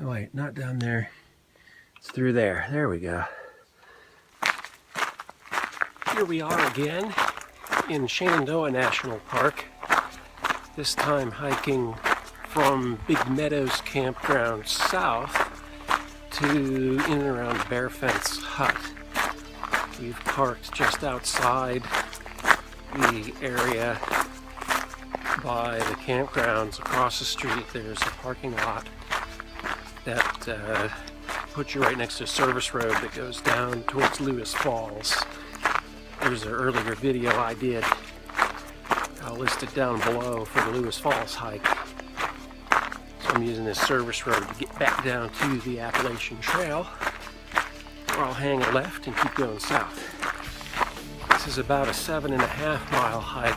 Oh wait, not down there. It's through there. There we go. Here we are again in Shenandoah National Park. This time hiking from Big Meadows Campground south to in and around Bearfence Hut. We've parked just outside the area by the campgrounds. Across the street there's a parking lot that puts you right next to a service road that goes down towards Lewis Falls. There's an earlier video I did. I'll list it down below for the Lewis Falls hike. So I'm using this service road to get back down to the Appalachian Trail, where I'll hang a left and keep going south. This is about a 7.5 mile hike.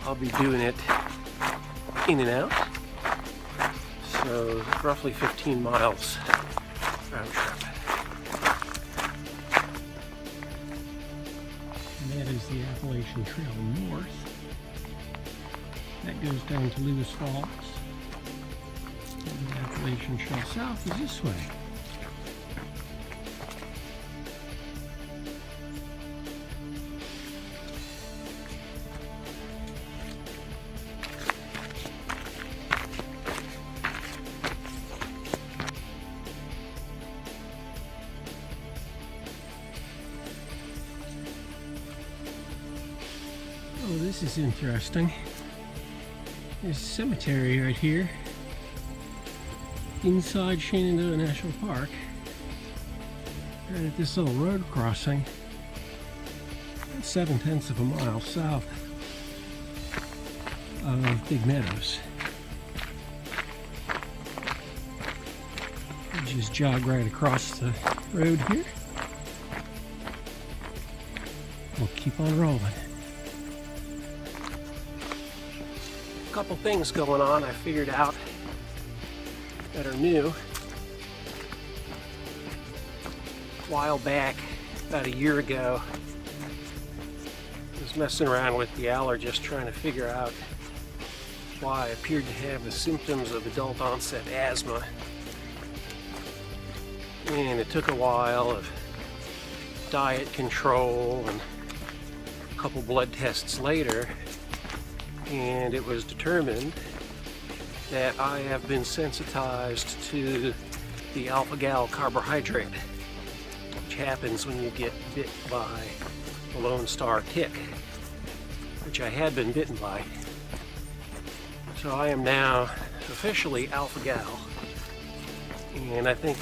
I'll be doing it in and out. So roughly 15 miles round trip. And that is the Appalachian Trail north. That goes down to Lewis Falls. And the Appalachian Trail south is this way. Oh, this is interesting. There's a cemetery right here inside Shenandoah National Park, right at this little road crossing, 7/10 of a mile south of Big Meadows. You just jog right across the road here. We'll keep on rolling. Couple things going on I figured out that are new. A while back, about a year ago, I was messing around with the allergist trying to figure out why I appeared to have the symptoms of adult onset asthma. And it took a while of diet control and a couple blood tests later, and it was determined that I have been sensitized to the alpha-gal carbohydrate, which happens when you get bit by a Lone Star tick, which I had been bitten by. So I am now officially alpha-gal, and I think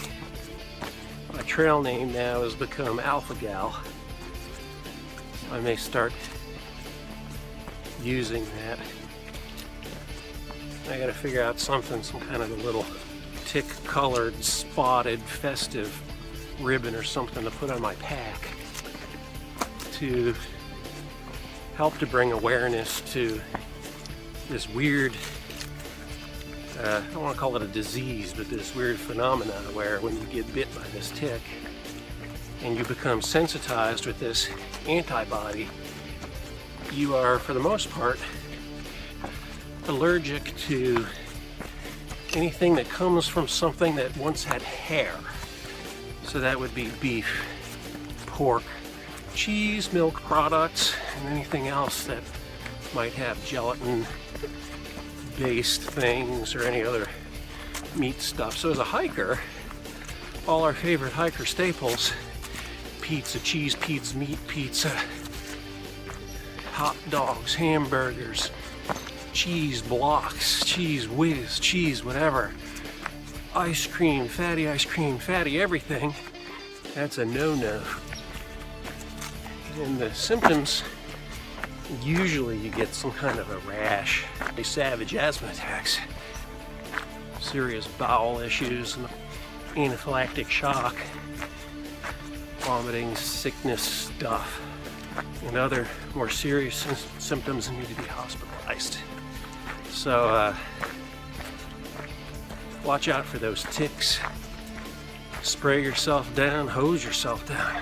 my trail name now has become alpha-gal. I may start using that. I gotta figure out something, some kind of a little tick colored, spotted, festive ribbon or something to put on my pack to help to bring awareness to this weird, I don't want to call it a disease, but this weird phenomenon where when you get bit by this tick and you become sensitized with this antibody, you are, for the most part, allergic to anything that comes from something that once had hair. So that would be beef, pork, cheese, milk products, and anything else that might have gelatin-based things or any other meat stuff. So as a hiker, all our favorite hiker staples, pizza, cheese pizza, meat pizza, hot dogs, hamburgers, cheese blocks, cheese whiz, cheese whatever, ice cream, fatty everything, that's a no-no. And the symptoms, usually you get some kind of a rash, savage asthma attacks, serious bowel issues, anaphylactic shock, vomiting, sickness stuff, and other more serious symptoms need to be hospitalized. So watch out for those ticks. Spray yourself down, hose yourself down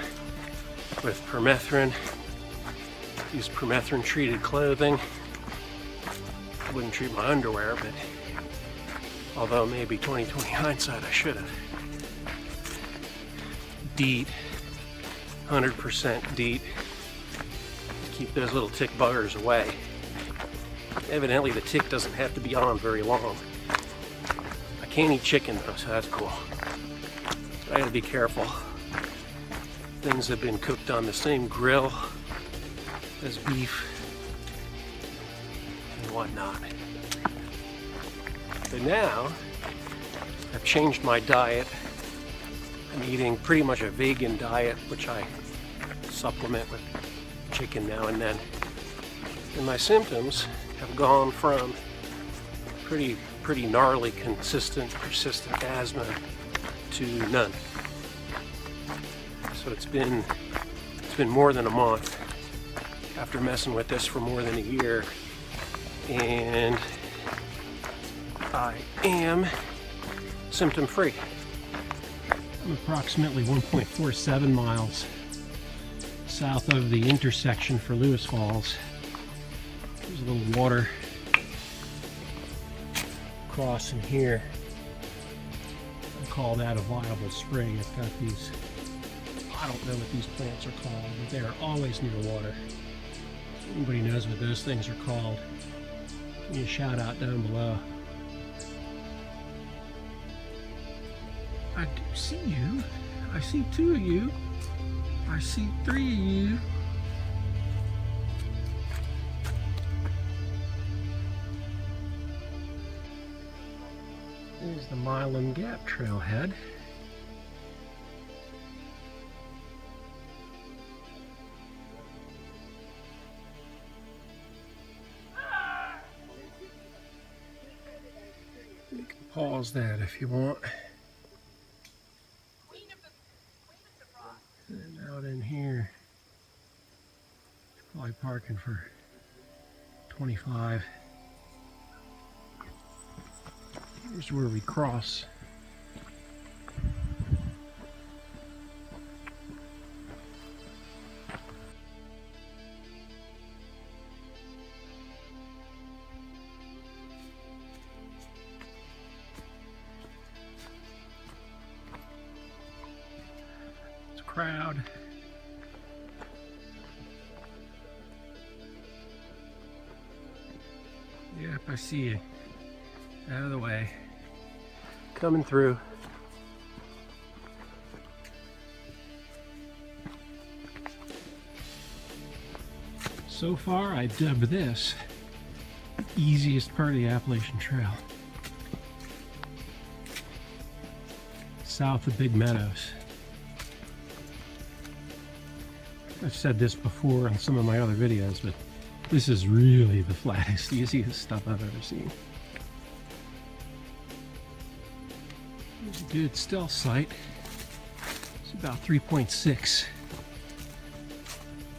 with permethrin. Use permethrin treated clothing. I wouldn't treat my underwear, but Although maybe 20/20 hindsight, I should have. DEET, 100% DEET. Keep those little tick buggers away. Evidently the tick doesn't have to be on very long. I can't eat chicken though, so that's cool. I gotta be careful. Things have been cooked on the same grill as beef and whatnot. But now, I've changed my diet. I'm eating pretty much a vegan diet, which I supplement with chicken now and then. And my symptoms have gone from pretty gnarly, consistent, persistent asthma to none. So it's been more than a month after messing with this for more than a year, and I am symptom free. I'm approximately 1.47 miles south of the intersection for Lewis Falls. There's a little water crossing here. I call that a viable spring. It's got these, I don't know what these plants are called, but they are always near water. If anybody knows what those things are called, give me a shout out down below. I do see you. I see 2 of you. I see 3 of you. There's the Milam Gap trailhead. You can pause that if you want. And out in here, probably parking for 25. Here's where we cross. It's a crowd. Yep, I see you. Out of the way. Coming through. So far, I dubbed this the easiest part of the Appalachian Trail. South of Big Meadows. I've said this before on some of my other videos, but this is really the flattest, easiest stuff I've ever seen. There's a good stealth site. It's about 3.6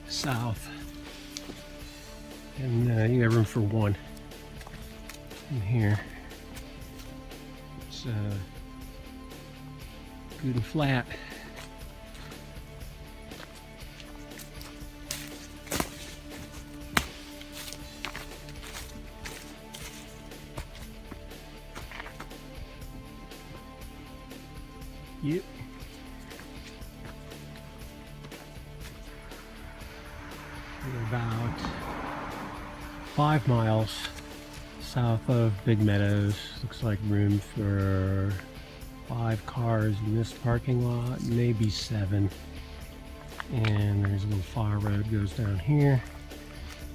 south. And you got room for 1 in here. It's good and flat. Yep. We're about 5 miles south of Big Meadows. Looks like room for 5 cars in this parking lot, maybe 7. And there's a little fire road goes down here.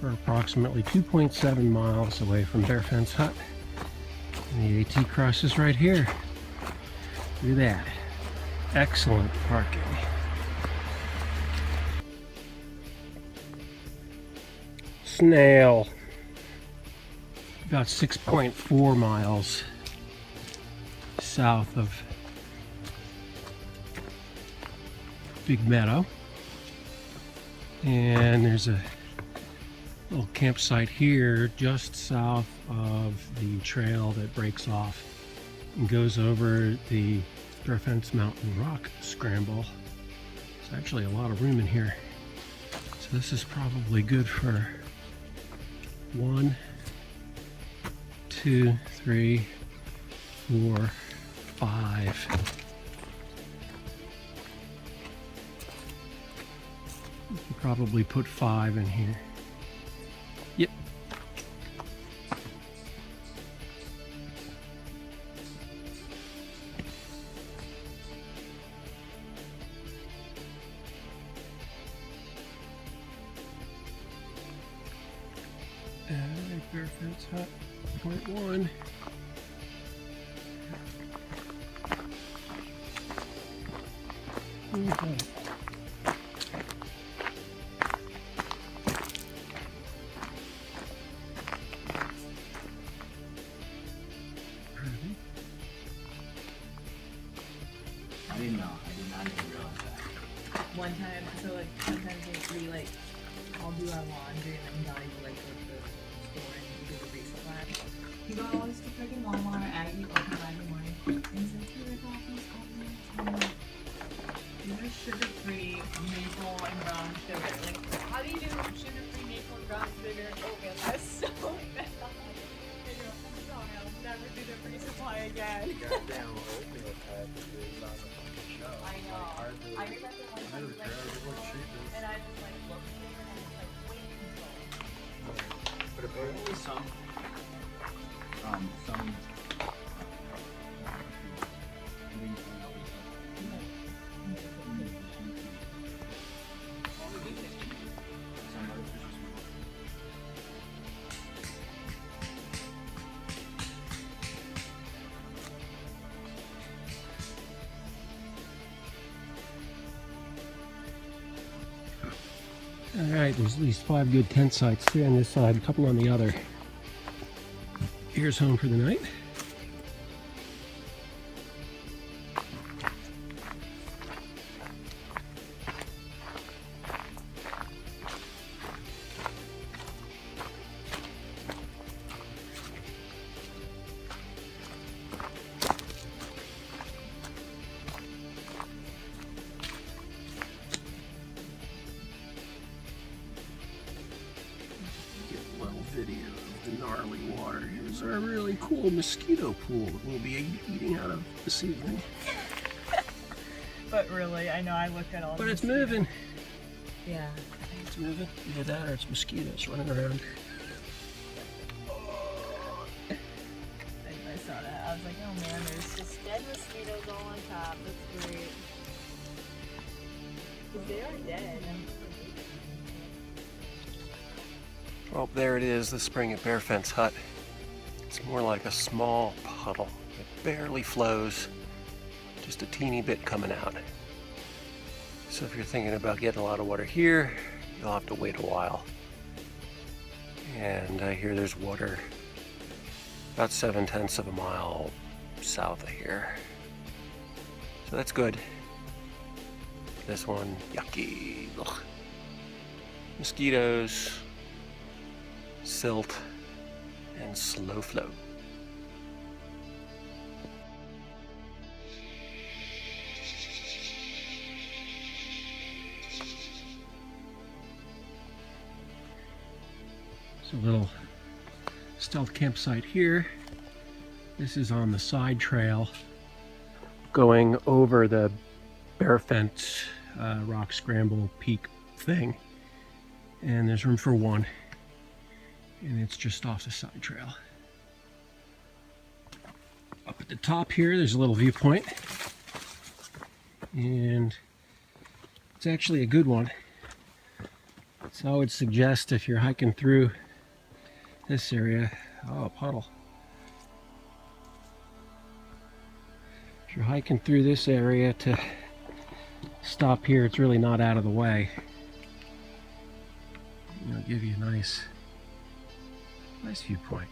We're approximately 2.7 miles away from Bearfence Hut. And the AT crosses right here. Look at that. Excellent parking. Snail. About 6.4 miles south of Big Meadow. And there's a little campsite here just south of the trail that breaks off and goes over the Bearfence Mountain Rock Scramble. There's actually a lot of room in here. So this is probably good for 1, 2, 3, 4, 5. You can probably put 5 in here. Yep. Bearfence hut, point 1. Okay. I did not even realize that. One time, so like sometimes we like I'll do our laundry and then Donnie will like go to the store and do the resupply. He goes to freaking Walmart, Aggie open Friday morning, and he's like, here, I got these oatmeal. These are sugar-free maple and brown sugar. Like, how do you do sugar-free maple and brown sugar oatmeal? That's so bad. I'm sorry, I'll never do the resupply again. Goddamn oatmeal pack is on the fucking shelf. I know. I remember one time like, and I just like looked at it and I was like, weight control. But apparently some Alright, there's at least 5 good tent sites, 3 on this side, a couple on the other. Here's home for the night. Video of the gnarly water. Here's our really cool mosquito pool that we'll be eating out of this evening. But really, I know I looked at all. But it's moving. Yeah. It's moving. Either that or it's mosquitoes running around. I saw that. I was like, oh man, there's just dead mosquitoes all on top. That's great. Because they are dead. Well, there it is, the spring at Bearfence hut. It's more like a small puddle. It barely flows, just a teeny bit coming out. So if you're thinking about getting a lot of water here, you'll have to wait a while. And I hear there's water about 7/10 of a mile south of here. So that's good. This one, yucky. Ugh. Mosquitoes, silt, and slow flow. So a little stealth campsite here. This is on the side trail going over the Bearfence rock scramble peak thing. And there's room for one. And it's just off the side trail. Up at the top here, there's a little viewpoint. And it's actually a good one. So I would suggest if you're hiking through this area, oh, a puddle. If you're hiking through this area to stop here, it's really not out of the way. It'll give you a nice viewpoint.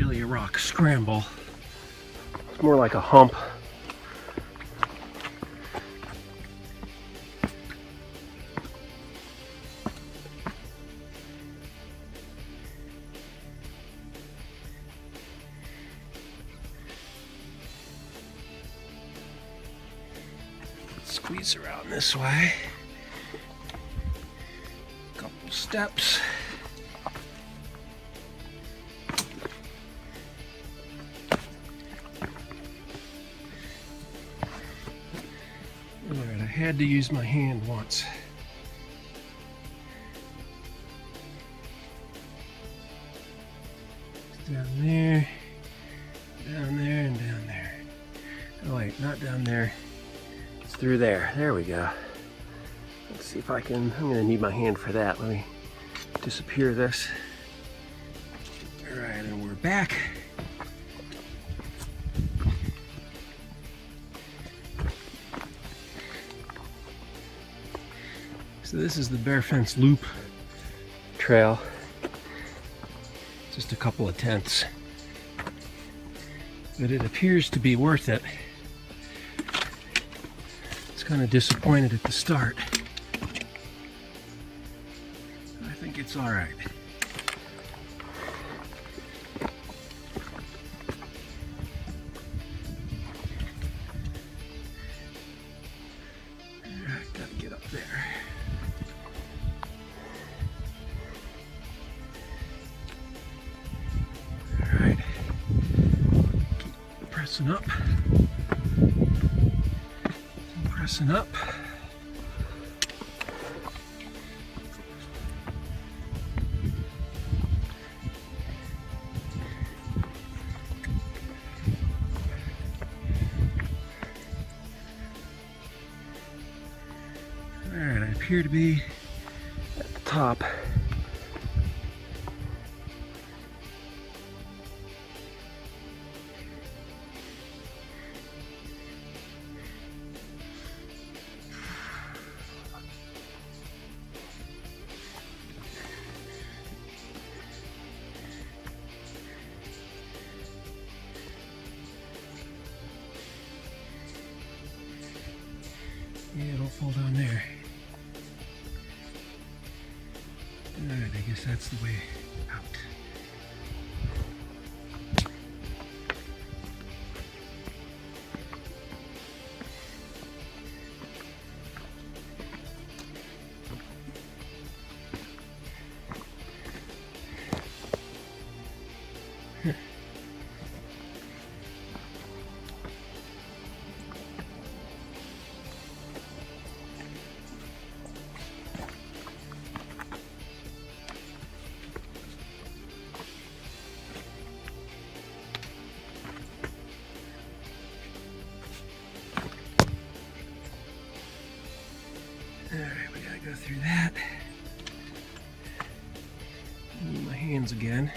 really a rock scramble. It's more like a hump. Squeeze around this way. Couple steps. Alright, I had to use my hand once. Down there, and down there. Oh wait, not down there. It's through there. There we go. Let's see if I can, I'm gonna need my hand for that. Let me disappear this. Alright, and we're back. So this is the Bearfence Loop Trail. Just a couple of tents. But it appears to be worth it. It's kind of disappointed at the start. I think it's all right. Gotta get up there. All right. Keep pressing up. Pressing up. Alright, I appear to be at the top. Yeah, don't fall down there. Alright, I guess that's the way out. Alright, we gotta go through that. Need my hands again.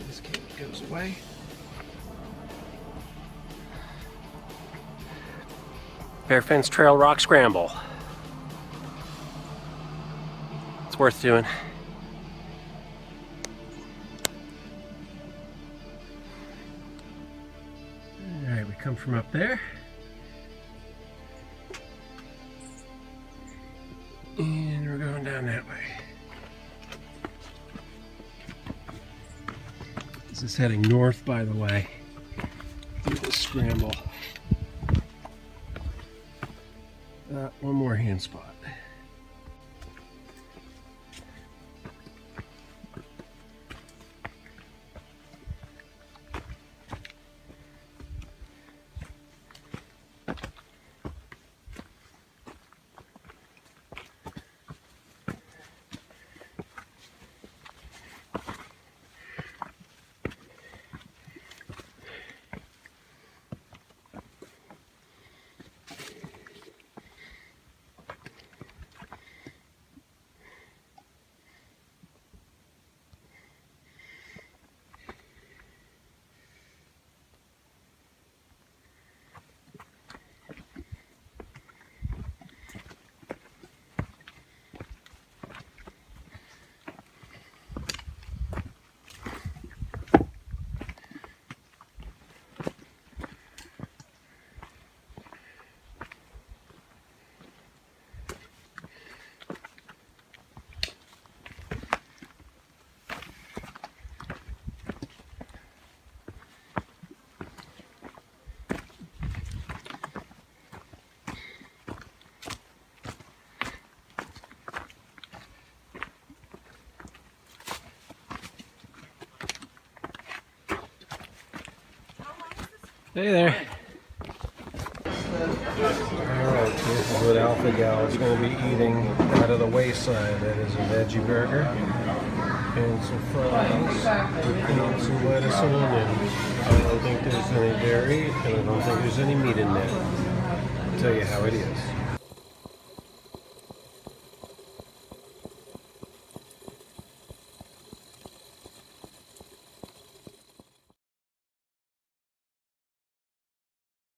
This cable goes away. Bearfence Trail Rock Scramble. It's worth doing. Alright, we come from up there. And we're going down that way. This is heading north, by the way, through this scramble. One more hand spot. Hey there. Alright, this is what Alpha Gal is going to be eating out of the wayside. That is a veggie burger and some fries and some lettuce and onions. I don't think there's any dairy and I don't think there's any meat in there. I'll tell you how it is.